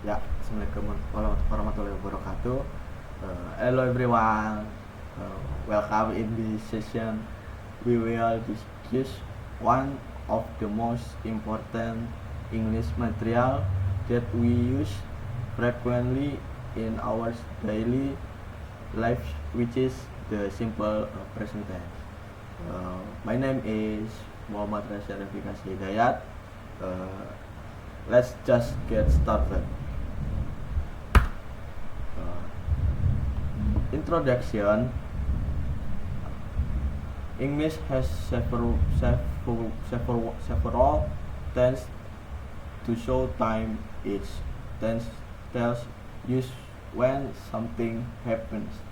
Ya, Assalamualaikum warahmatullahi wabarakatuh. Hello everyone. Welcome in this session. We will discuss one of the most important English material that we use frequently in our daily life, which is the simple present tense. My name is Muhammad Rasya Rafiqas Hidayat. Uh, let's just get started. Introduction. English has several tense to show time. Each tense tells use when something happens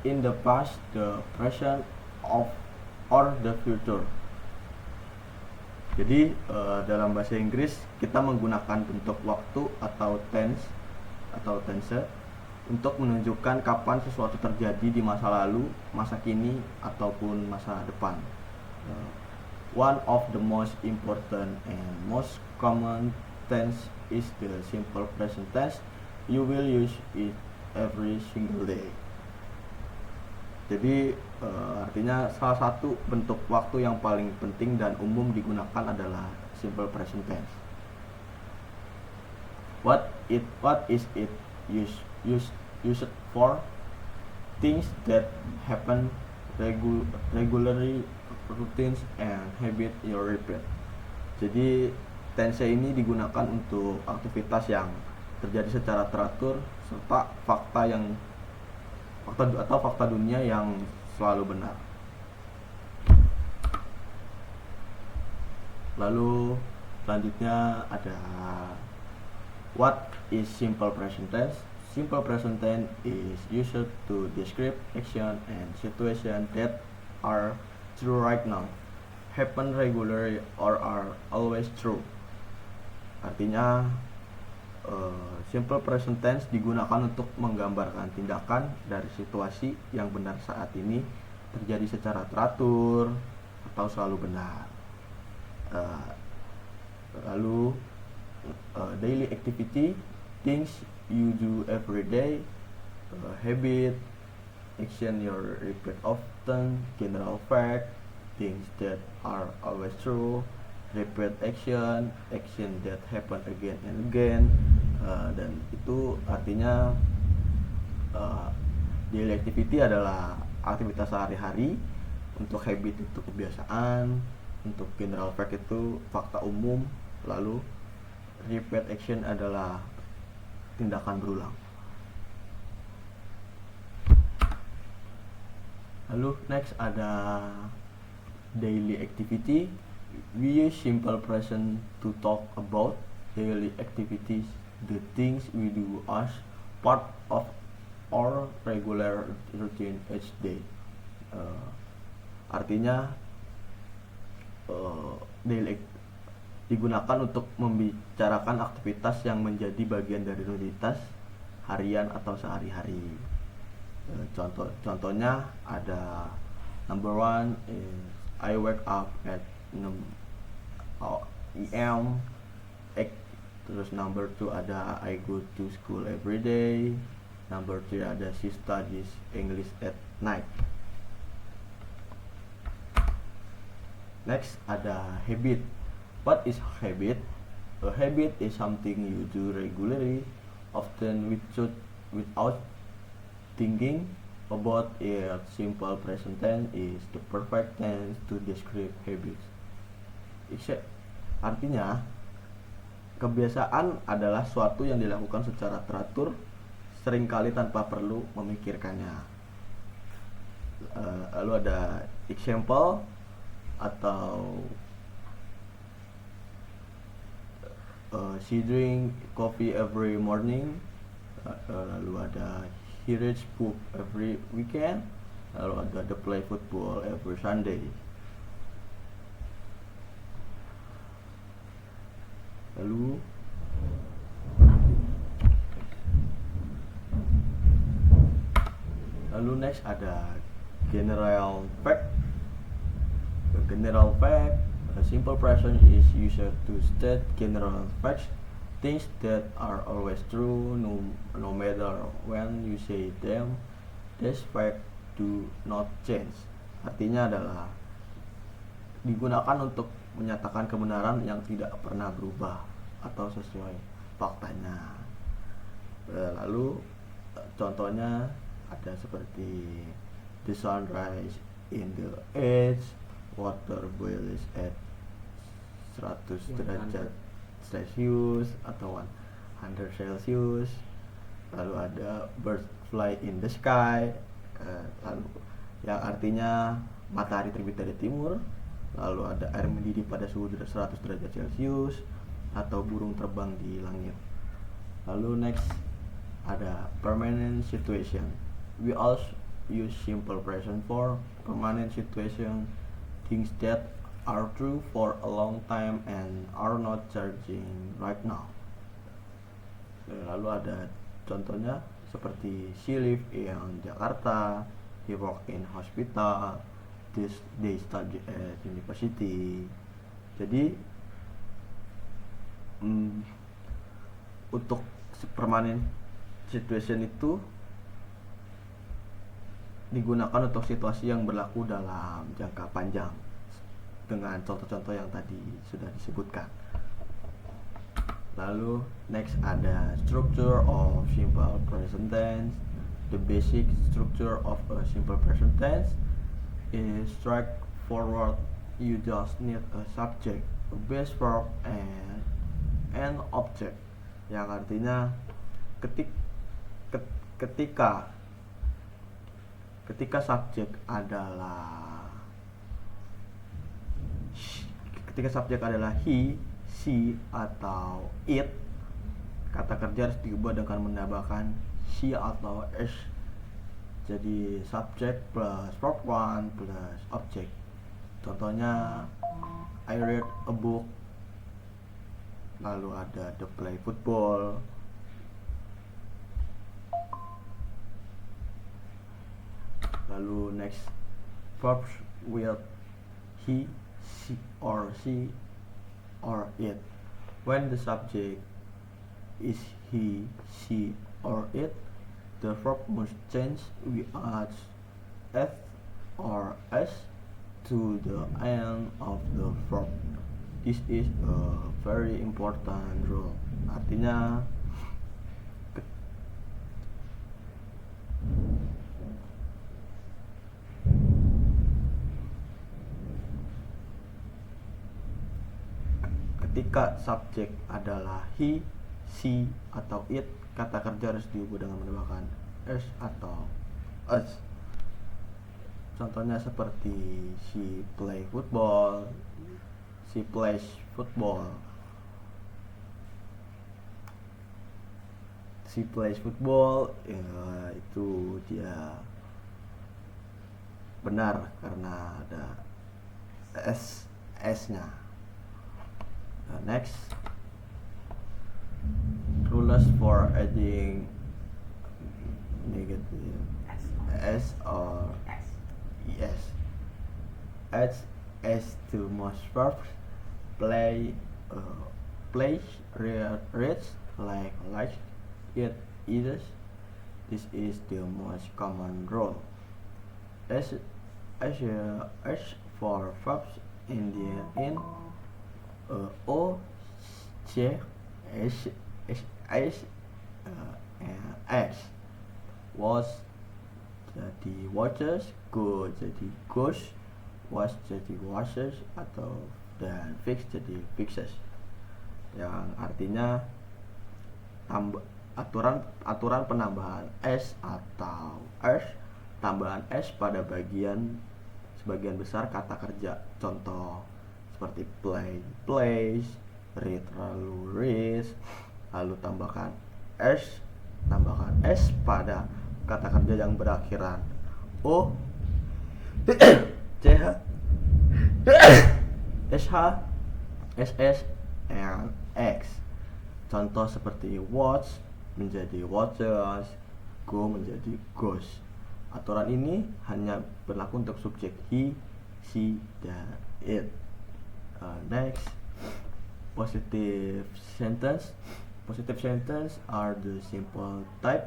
in the past, the present, of or the future. Jadi dalam bahasa Inggris kita menggunakan bentuk waktu atau tense untuk menunjukkan kapan sesuatu terjadi di masa lalu, masa kini, ataupun masa depan. One of the most important and most common tense is the simple present tense. You will use it every single day. Jadi artinya salah satu bentuk waktu yang paling penting dan umum digunakan adalah simple present tense. What is it used for? Things that happen regularly, routines and habit you repeat. Jadi tense ini digunakan untuk aktivitas yang terjadi secara teratur serta fakta dunia yang selalu benar. Lalu selanjutnya ada what is simple present tense. Simple present tense is used to describe action and situation that are true right now, happen regularly or are always true. Artinya simple present tense digunakan untuk menggambarkan tindakan dari situasi yang benar saat ini, terjadi secara teratur atau selalu benar. Lalu daily activity, things you do every day, habit, action you repeat often, general fact, things that are always true, repeat action that happen again and again. Dan itu artinya daily activity adalah aktivitas sehari-hari, untuk habit itu kebiasaan, untuk general fact itu fakta umum, lalu repeat action adalah tindakan berulang. Lalu next ada daily activity. We use simple present to talk about daily activities, the things we do as part of our regular routine each day. Artinya daily digunakan untuk membicarakan aktivitas yang menjadi bagian dari rutinitas harian atau sehari-hari. Contohnya ada number 1 is I wake up at 6 AM. Terus number 2 ada I go to school every day. Number 3 ada she studies English at night. Next ada habit. What is habit? A habit is something you do regularly, often without thinking about it. Simple present tense is the perfect tense to describe habits. Artinya, kebiasaan adalah suatu yang dilakukan secara teratur, seringkali tanpa perlu memikirkannya. Lalu ada example atau she drink coffee every morning. Lalu ada he reads book every weekend. Lalu ada the play football every Sunday. Lalu next ada general fact. A simple present is used to state general facts things that are always true no matter when you say them. This fact do not change. Artinya adalah digunakan untuk menyatakan kebenaran yang tidak pernah berubah atau sesuai faktanya. Lalu contohnya ada seperti the sunrise in the east, water boils at 100 derajat Celcius atau 100 Celcius. Lalu ada birds fly in the sky, lalu yang artinya matahari terbit dari timur. Lalu ada air mendidih pada suhu 100 derajat Celcius atau burung terbang di langit. Lalu next ada permanent situation. We also use simple present for permanent situation, things that are true for a long time and are not changing right now. Lalu ada contohnya seperti she live in Jakarta, he work in hospital, they study at university. Jadi untuk permanent situation itu digunakan untuk situasi yang berlaku dalam jangka panjang dengan contoh-contoh yang tadi sudah disebutkan. Lalu next ada structure of simple present tense. The basic structure of a simple present tense is straightforward. You just need a subject, a base verb, and an object. Yang artinya ketika subjek adalah he, she, atau it, kata kerja harus diubah dengan menambahkan she atau s. Jadi subject plus verb 1 plus object. Contohnya I read a book. Lalu ada the play football. Lalu next verbs with he, she, or it. When the subject is he, she, or it, the verb must change. We add s or s to the end of the verb. This is a very important rule. Artinya ketika subjek adalah he, she, atau it, kata kerja harus diubah dengan menambahkan s atau us. Contohnya seperti she plays football, ya, itu dia benar karena ada s-nya. Next, rules for adding negative s or es. Add s to most verbs. Play, plays, reads, like, it, eats. This is the most common rule. S for verbs in the in o, c, s, and s. Was jadi watches, go jadi goes, was jadi washes, atau dan fix jadi fixes. Yang artinya aturan penambahan s atau s, tambahan s pada sebagian besar kata kerja. Contoh seperti play, plays, read, lalu reads, lalu tambahkan s pada kata kerja yang berakhiran o, ch, sh, ss, and x. Contoh seperti watch menjadi watches, go menjadi goes. Aturan ini hanya berlaku untuk subjek he, she, dan it. Next, positive sentence. Positive sentence are the simple type.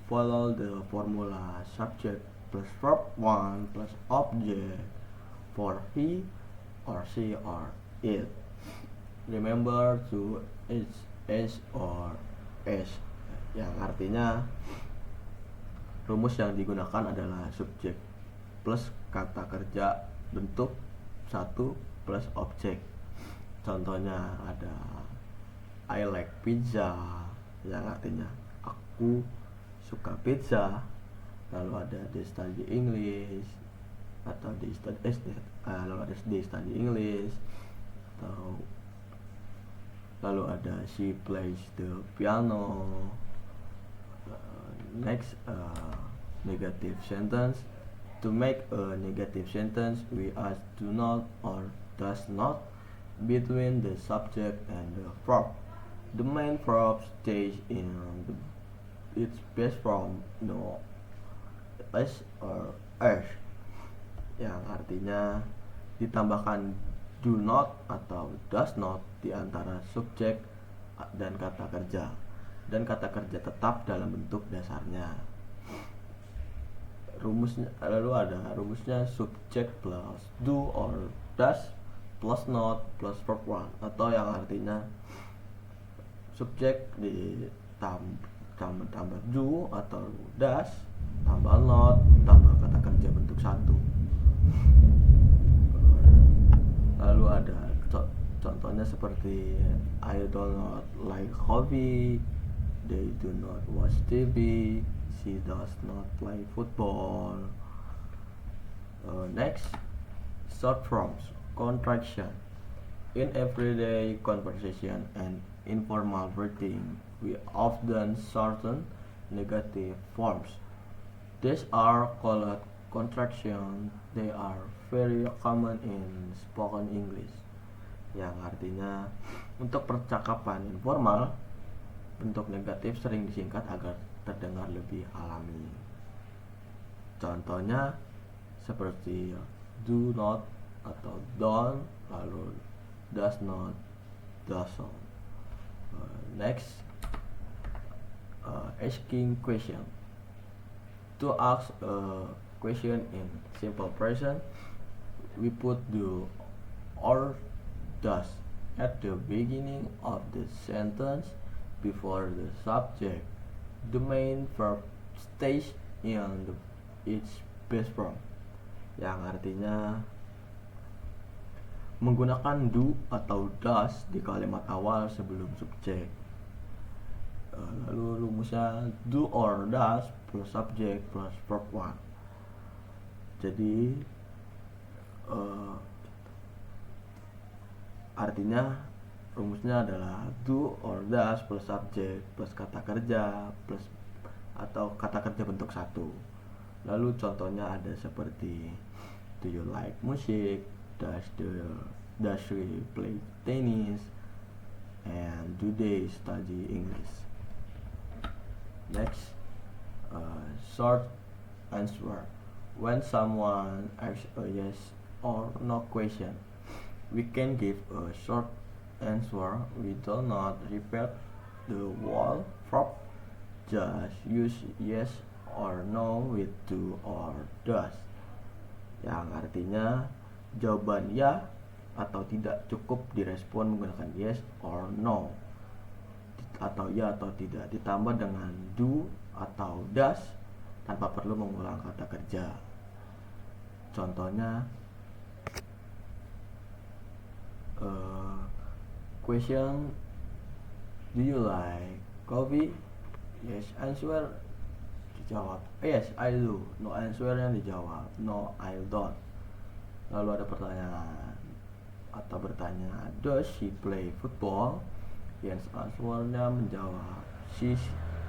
Follow the formula subject plus verb 1 plus object for he or she or it. Remember to is or s, yang artinya rumus yang digunakan adalah subjek plus kata kerja bentuk 1 plus objek. Contohnya ada I like pizza, yang artinya aku suka pizza. Lalu ada they study English, atau they study lalu ada they study English, atau lalu ada she plays the piano. Next, negative sentence. To make a negative sentence, we ask do not or does not between the subject and the verb. The main verb stays in its base form no s or s, yang artinya ditambahkan do not atau does not di antara subjek dan kata kerja, dan kata kerja tetap dalam bentuk dasarnya. Rumusnya, lalu ada rumusnya subjek plus do or does plus not plus verb 1, atau yang artinya subjek tambah do atau does tambah not tambah kata kerja bentuk 1. Lalu ada contohnya seperti I do not like coffee, they do not watch TV, she does not play football. Next, short forms contraction. In everyday conversation and informal greeting, we often shorten negative forms. These are called contractions. They are very common in spoken English, yang artinya untuk percakapan informal bentuk negatif sering disingkat agar terdengar lebih alami. Contohnya seperti do not atau don't, lalu does not, doesn't. Next, asking question. To ask a question in simple present, we put do or does at the beginning of the sentence before the subject. The main verb stays in its base form, yang artinya menggunakan do atau does di kalimat awal sebelum subjek. Lalu rumusnya do or does plus subject plus verb 1. Jadi artinya rumusnya adalah do or does plus subject plus kata kerja plus atau kata kerja bentuk 1. Lalu contohnya ada seperti do you like music, does she play tennis, and do they study English. Next, short answer. When someone asks a yes or no question, we can give a short answer. We do not repeat the whole verb, just use yes or no with do or does, yang artinya jawaban ya atau tidak cukup direspon menggunakan yes or no, atau ya atau tidak ditambah dengan do atau does tanpa perlu mengulang kata kerja. Contohnya question, do you like coffee? Yes answer dijawab yes I do, no answernya dijawab no I don't. Lalu ada pertanyaan atau bertanya, does she play football? Yes answernya menjawab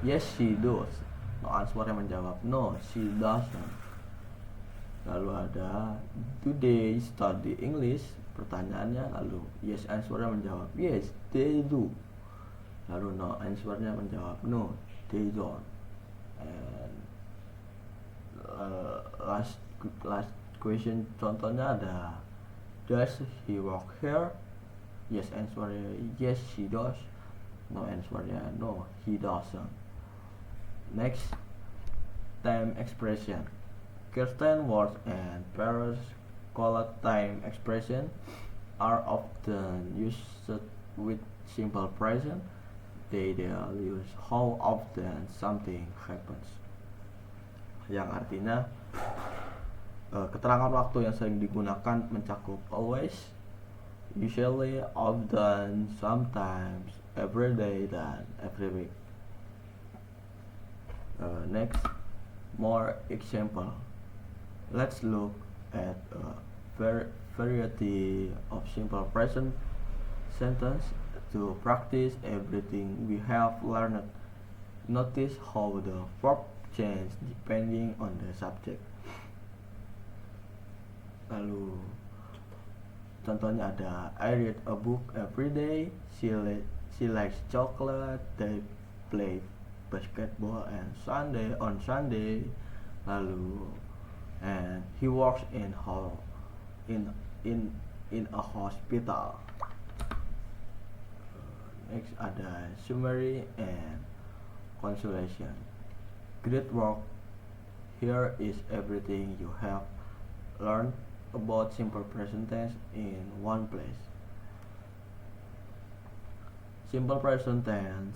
yes she does, no answernya menjawab no she doesn't. Lalu ada do they study English? Pertanyaannya, lalu yes answernya menjawab yes they do, lalu no answernya menjawab no they don't. And last question, contohnya ada does he work here? Yes answernya yes she does, No answer ya. No, he doesn't. Next, time expression. Certain words and pairs called time expression are often used with simple present. They use how often something happens. Yang artinya keterangan waktu yang sering digunakan mencakup always, usually, often, sometimes, every day, dan every week. Next, more example. Let's look at a variety of simple present sentence to practice everything we have learned. Notice how the verb change depending on the subject. Lalu contohnya ada I read a book every day, she likes chocolate, they play basketball and on Sunday. Lalu and he works in a hospital. Next ada summary and consolation. Great work. Here is everything you have learned about simple present tense in one place. Simple present tense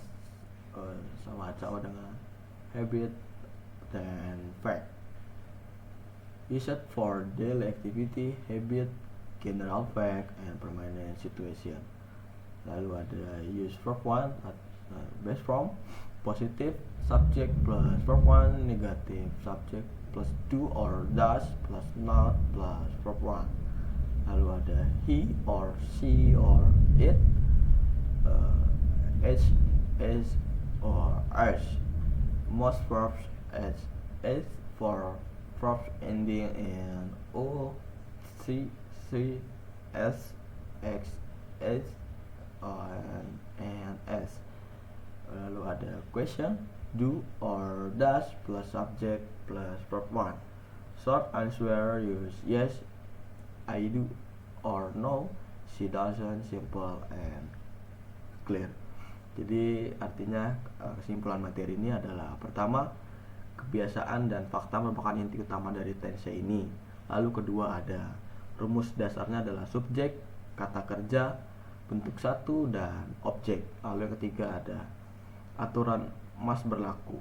sama dengan habit dan fact. Used for daily activity, habit, general fact, and permanent situation. Lalu ada use verb 1 based from positive subject plus verb 1, negative subject plus do or does plus not plus verb 1. Lalu ada he or she or it, is or us. Most verbs as is for verbs ending in o, c, s, x, s, and s. Lalu ada question, do or does plus subject plus verb 1. Short answer use yes, I do, or no, she doesn't. Simple and clear. Jadi artinya kesimpulan materi ini adalah pertama, kebiasaan dan fakta merupakan inti utama dari tense ini. Lalu kedua ada rumus dasarnya adalah subjek, kata kerja, bentuk satu, dan objek. Lalu yang ketiga ada aturan must berlaku.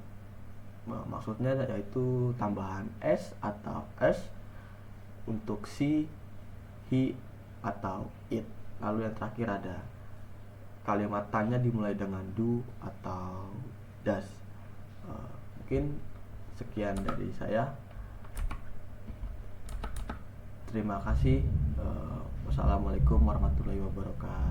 Maksudnya yaitu tambahan s atau s untuk she, he, atau it. Lalu yang terakhir ada kalimat tanya dimulai dengan do atau does. Mungkin sekian dari saya. Terima kasih. Wassalamualaikum warahmatullahi wabarakatuh.